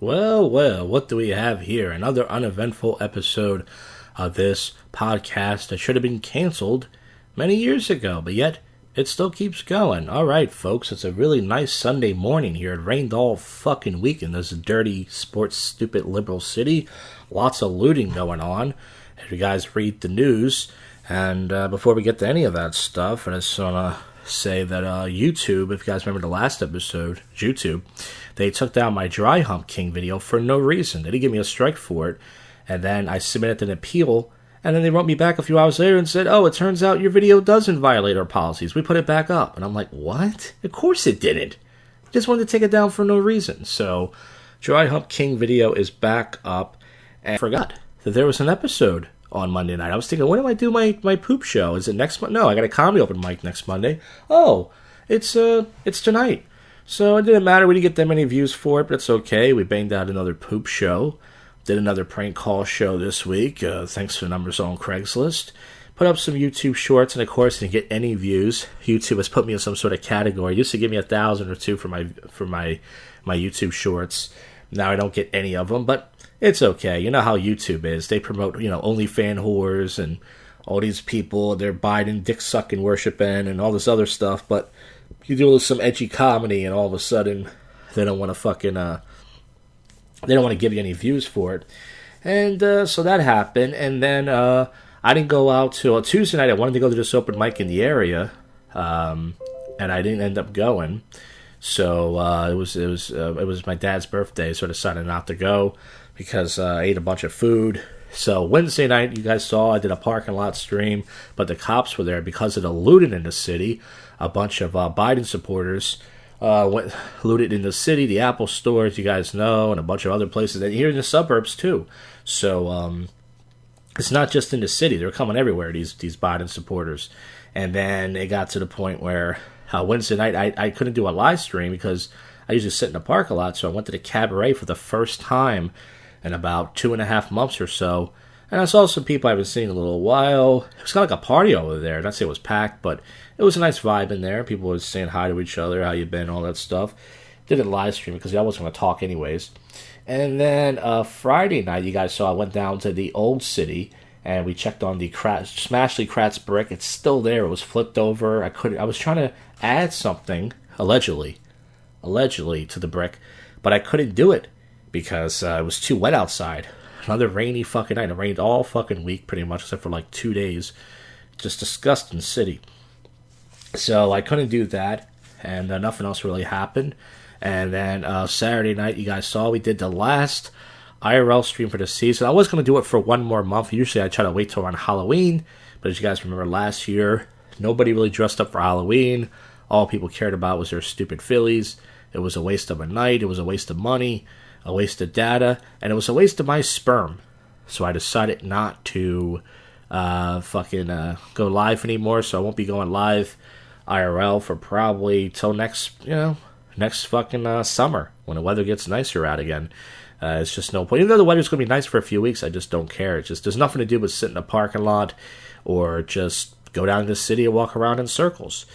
Well, well, what do we have here? Another uneventful episode of this podcast that should have been canceled many years ago, but yet it still keeps going. All right, folks, it's a really nice Sunday morning here. It rained all fucking week in this dirty, sports, stupid liberal city. Lots of looting going on. If you guys read the news, and before we get to any of that stuff, I just want to say that YouTube, if you guys remember the last episode, YouTube, they took down my Dry Hump King video for no reason. They didn't give me a strike for it. And then I submitted an appeal, and then they wrote me back a few hours later and said, oh, it turns out your video doesn't violate our policies. We put it back up. And I'm like, what? Of course it didn't. Just wanted to take it down for no reason. So, Dry Hump King video is back up. And I forgot that there was an episode on Monday night. I was thinking, when do I do my poop show? Is it next month? No, I got a comedy open mic next Monday. Oh, it's tonight. So it didn't matter. We didn't get that many views for it, but it's okay. We banged out another poop show. Did another prank call show this week, thanks to the numbers on Craigslist. Put up some YouTube shorts, and of course, didn't get any views. YouTube has put me in some sort of category. It used to give me 1,000 or 2 for my YouTube shorts. Now I don't get any of them, but it's okay. You know how YouTube is. They promote, OnlyFans whores and all these people. They're Biden dick-sucking worshiping and all this other stuff, but you do some edgy comedy, and all of a sudden, they don't want to they don't want to give you any views for it. And so that happened, and then I didn't go out till Tuesday night. I wanted to go to this open mic in the area, and I didn't end up going. So it was my dad's birthday, so I decided not to go because I ate a bunch of food. So Wednesday night, you guys saw, I did a parking lot stream, but the cops were there because of the looting in the city. A bunch of Biden supporters looted in the city, the Apple stores, you guys know, and a bunch of other places, and here in the suburbs too. So it's not just in the city; they're coming everywhere. These Biden supporters, and then it got to the point where Wednesday night I couldn't do a live stream because I usually sit in the park a lot. So I went to the cabaret for the first time in about 2.5 months or so. And I saw some people I haven't seen in a little while. It was kind of like a party over there. Not say it was packed, but it was a nice vibe in there. People were saying hi to each other, how you been, all that stuff. Did it live stream because I wasn't going to talk anyways. And then Friday night, you guys saw I went down to the old city and we checked on the Smashley Kratz brick. It's still there. It was flipped over. I was trying to add something, allegedly to the brick, but I couldn't do it because it was too wet outside. Another rainy fucking night. It rained all fucking week pretty much, except for like 2 days. Just disgusting city. So I couldn't do that, and nothing else really happened. And then Saturday night, you guys saw, we did the last IRL stream for the season. I was going to do it for one more month. Usually I try to wait till around Halloween, but as you guys remember last year, nobody really dressed up for Halloween. All people cared about was their stupid Phillies. It was a waste of a night. It was a waste of money, a waste of data, and it was a waste of my sperm. So I decided not to go live anymore, so I won't be going live IRL for probably till next fucking summer when the weather gets nicer out again. It's just no point. Even though the weather's going to be nice for a few weeks, I just don't care. It's just there's nothing to do but sit in a parking lot or just go down to the city and walk around in circles.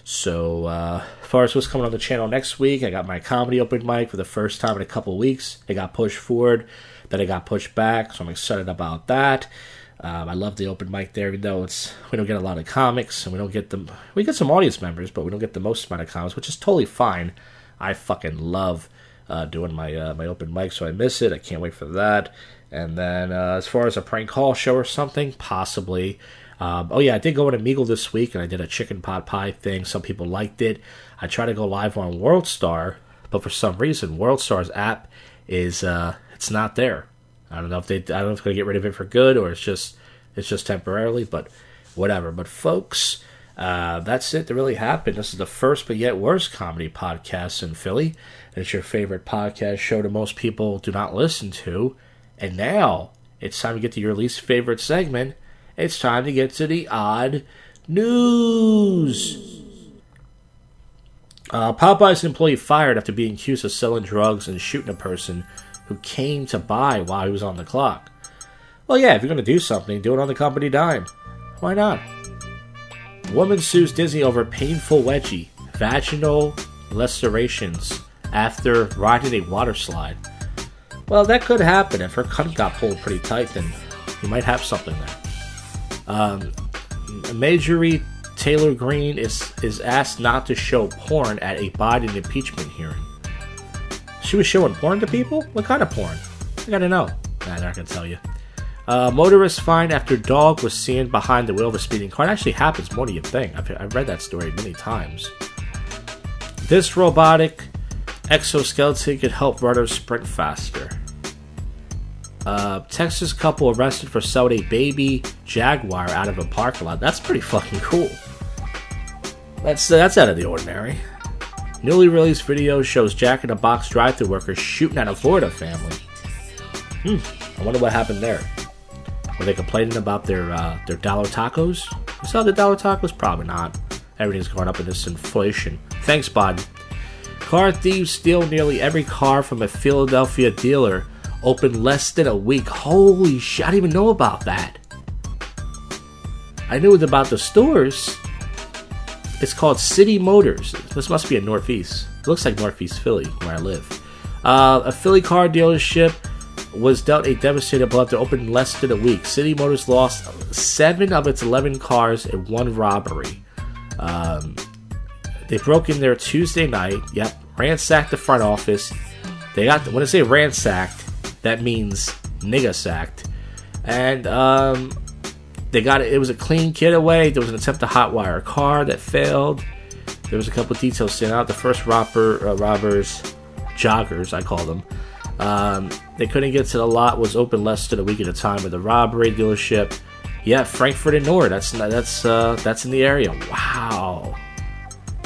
So as far as what's coming on the channel next week, I got my comedy open mic for the first time in a couple weeks. It got pushed forward, then it got pushed back, so I'm excited about that. I love the open mic there, even though we don't get a lot of comics, and we get some audience members, but we don't get the most amount of comics, which is totally fine. I fucking love doing my open mic, so I miss it. I can't wait for that. And then as far as a prank call show or something, possibly. I did go on Omegle this week, and I did a chicken pot pie thing. Some people liked it. I tried to go live on WorldStar, but for some reason, WorldStar's app is it's not there. I don't know if they're going to get rid of it for good, or it's just temporarily, but whatever. But folks, that's it that really happened. This is the first but yet worst comedy podcast in Philly. It's your favorite podcast show that most people do not listen to. And now it's time to get to your least favorite segment. It's time to get to the odd news. Popeye's employee fired after being accused of selling drugs and shooting a person who came to buy while he was on the clock. Well, yeah, if you're going to do something, do it on the company dime. Why not? Woman sues Disney over painful wedgie, vaginal lacerations after riding a water slide. Well, that could happen. If her cunt got pulled pretty tight, then you might have something there. Marjorie Taylor Greene is asked not to show porn at a Biden impeachment hearing. She was showing porn to people? What kind of porn? I gotta know. Nah, they're not gonna tell you. Motorist fined after dog was seen behind the wheel of a speeding car. It actually happens more than you'd think. I've read that story many times. This robotic exoskeleton could help runners sprint faster. Texas couple arrested for selling a baby jaguar out of a parking lot. That's pretty fucking cool. That's out of the ordinary. Newly released video shows Jack in the Box drive-thru workers shooting at a Florida family. I wonder what happened there. Were they complaining about their dollar tacos? You saw the dollar tacos? Probably not. Everything's going up in this inflation. Thanks, Biden. Car thieves steal nearly every car from a Philadelphia dealer. Open less than a week. Holy shit, I didn't even know about that. I knew about the stores. It's called City Motors. This must be in Northeast. It looks like Northeast Philly, where I live. A Philly car dealership was dealt a devastating blow after open less than a week. City Motors lost 7 of its 11 cars in one robbery. They broke in there Tuesday night. Yep, ransacked the front office. When I say ransacked, that means nigga sacked. And they got it. It was a clean getaway. There was an attempt to hotwire a car that failed. There was a couple of details sent out. The first robbers, joggers, I call them. They couldn't get to the lot. Was open less than a week at a time of the robbery dealership. Yeah, Frankfurt and Nord. That's in the area. Wow,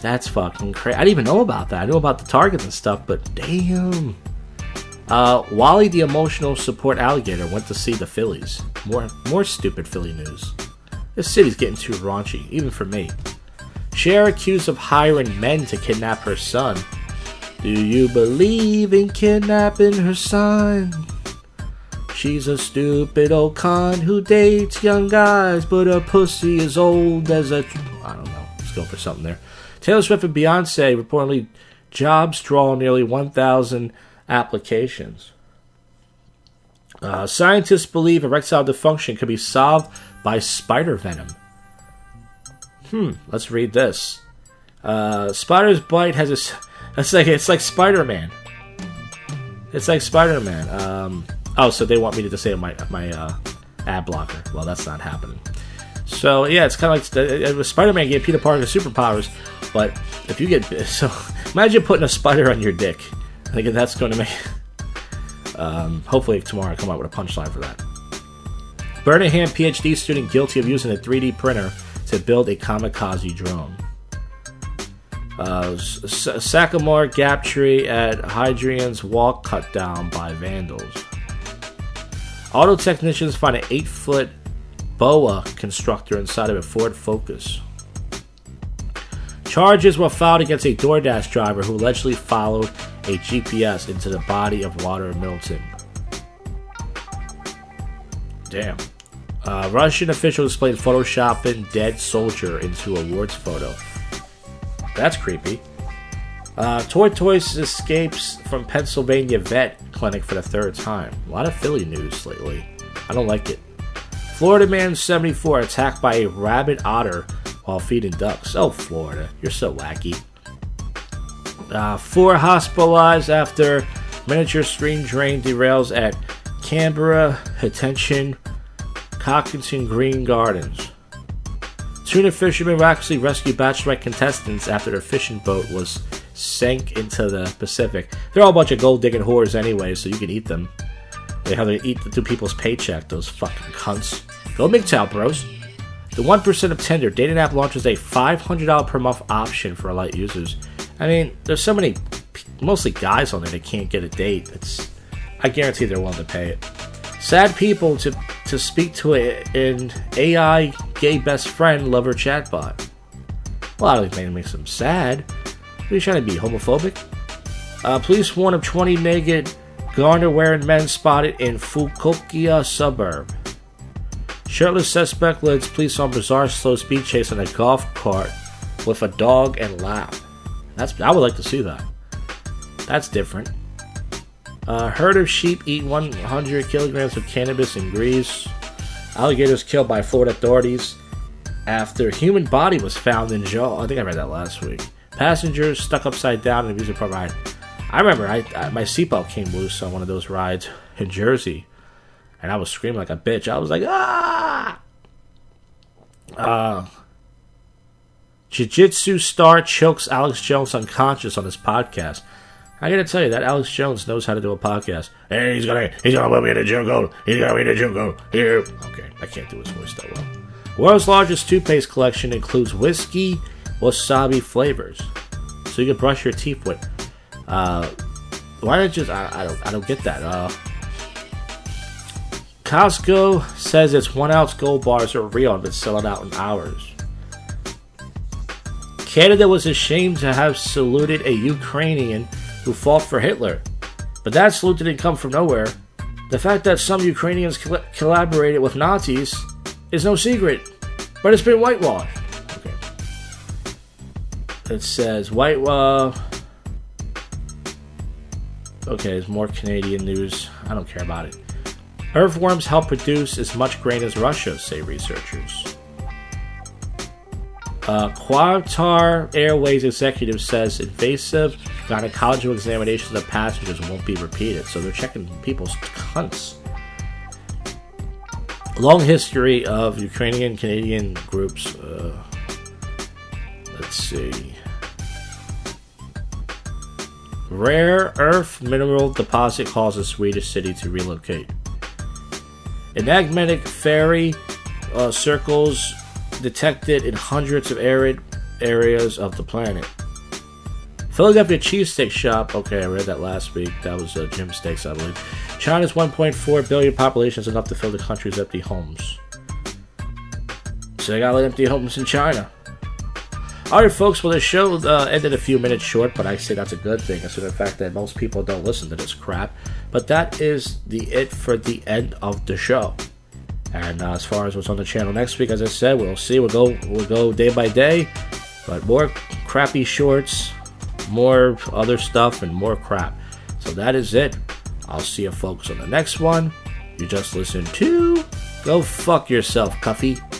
that's fucking crazy. I didn't even know about that. I knew about the targets and stuff, but damn. Wally the emotional support alligator went to see the Phillies. More stupid Philly news. This city's getting too raunchy, even for me. Cher accused of hiring men to kidnap her son. Do you believe in kidnapping her son? She's a stupid old con who dates young guys, but her pussy is old as a... I don't know. Let's go for something there. Taylor Swift and Beyonce reportedly jobs draw nearly 1,000 applications. Scientists believe erectile dysfunction could be solved by spider venom. Let's read this. Spider's bite has a... It's like Spider-Man. It's like Spider-Man. So they want me to disable my ad blocker. Well, that's not happening. So yeah, it's kind of like Spider-Man gave Peter Parker superpowers, but if you get imagine putting a spider on your dick. I think that's going to make. Hopefully tomorrow I come out with a punchline for that. Birmingham PhD student guilty of using a 3D printer to build a kamikaze drone. Sycamore gap tree at Hadrian's Wall cut down by vandals. Auto technicians find an 8-foot boa constructor inside of a Ford Focus. Charges were filed against a DoorDash driver who allegedly followed a GPS into the body of water in Milton. Damn. Russian official displayed photoshopping dead soldier into awards photo. That's creepy. Tortoise escapes from Pennsylvania vet clinic for the 3rd time. A lot of Philly news lately. I don't like it. Florida man 74 attacked by a rabid otter while feeding ducks. Oh, Florida. You're so wacky. 4 hospitalized after miniature stream drain derails at Canberra Detention Cockington Green Gardens. Tuna fishermen miraculously rescued bachelorette contestants after their fishing boat was sank into the Pacific. They're all a bunch of gold-digging whores anyway, so you can eat them. They have to eat the 2 people's paycheck, those fucking cunts. Go MGTOW, bros. The 1% of Tinder dating app launches a $500 per month option for light users. I mean, there's so many, mostly guys on there that can't get a date. I guarantee they're willing to pay it. Sad people to speak to an AI gay best friend lover chatbot. Well, I don't think makes them sad. Are you trying to be homophobic? Police warn of 20 naked garter-wearing men spotted in Fukuoka suburb. Shirtless suspect leads police on bizarre slow speed chase on a golf cart with a dog and lap. I would like to see that. That's different. Herd of sheep eat 100 kilograms of cannabis in Greece. Alligators killed by Florida authorities after human body was found in jail. I think I read that last week. Passengers stuck upside down in an amusement park ride. I remember my seatbelt came loose on one of those rides in Jersey, and I was screaming like a bitch. I was like, ah! Jiu-Jitsu star chokes Alex Jones unconscious on his podcast. I gotta tell you, that Alex Jones knows how to do a podcast. Hey, he's gonna put me in a jungle. He's gonna be in a jungle. Here. Okay, I can't do his voice that well. World's largest toothpaste collection includes whiskey, wasabi flavors, so you can brush your teeth with. Why not just? I don't get that. Costco says its 1 ounce gold bars are real and been selling out in hours. Canada was ashamed to have saluted a Ukrainian who fought for Hitler, but that salute didn't come from nowhere. The fact that some Ukrainians collaborated with Nazis is no secret, but it's been whitewashed. Okay. It says Okay, there's more Canadian news. I don't care about it. Earthworms help produce as much grain as Russia, say researchers. Qatar Airways executive says invasive gynecological examinations of passengers won't be repeated, so they're checking people's cunts. Long history of Ukrainian-Canadian groups. Let's see. Rare earth mineral deposit causes Swedish city to relocate. Enigmatic fairy circles detected in hundreds of arid areas of the planet. Philadelphia cheesesteak shop. Okay, I read that last week. That was Jim Steaks, I believe. China's 1.4 billion population is enough to fill the country's empty homes. So they got empty homes in China. Alright, folks, well, the show ended a few minutes short, but I say that's a good thing, considering the fact that most people don't listen to this crap. But that is it for the end of the show. And as far as what's on the channel next week, as I said, we'll see. We'll go day by day, but more crappy shorts, more other stuff, and more crap. So that is it. I'll see you folks on the next one. You just listened to Go Fuck Yourself, Cuffy.